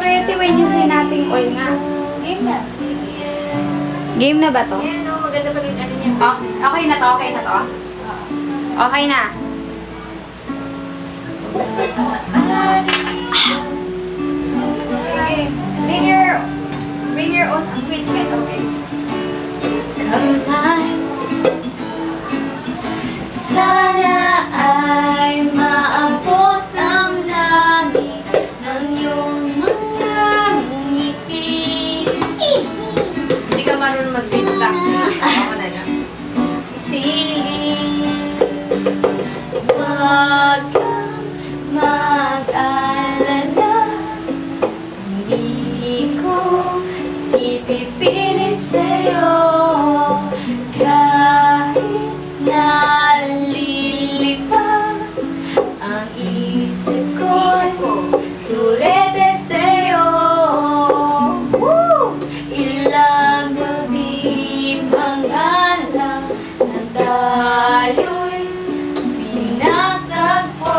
pretty when you say nothing all nga. Game na. Game na ba to? Ayan, no, maganda pa rin ano niya. Okay na to, okay na to. Okay na. Okay. Bring your own equipment, okay? Kamay, sana ay maabot ang langit ng iyong mga ngiti. Hindi ka marunong mag-beatbox. Ako na lang. Siling, huwag kang mag-alala. Hindi ko ipipilit sa'yo kahit nalilipad ang isip ko'y turete sa'yo. Woo! Ilang gabi pangalan na tayo'y pinatagpo.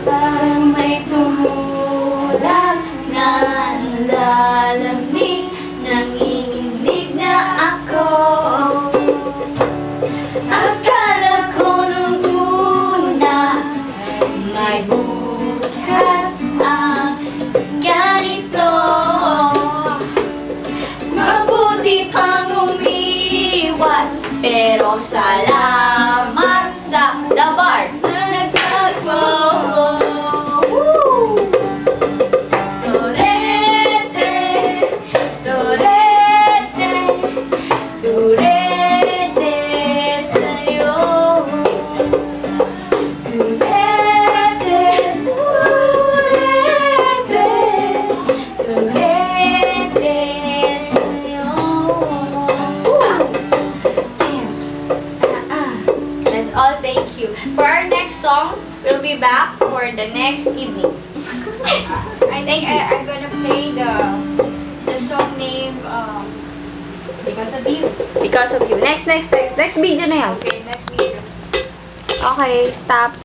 Parang may tumulan na lalamig, nanginginig na ako. Akala ko nung una may bukas ang ganito. Mabuti pang umiwas, pero salamat sa dabar na nagtagpo. Woo! Turete, turete, turete sa'yo. Turete, turete, turete sa'yo. That's all, thank you. For our next song, we'll be back for the next evening. I think I'm gonna play the song name Because of You. Because of you. Next video na yan. Okay, next video. Okay, stop.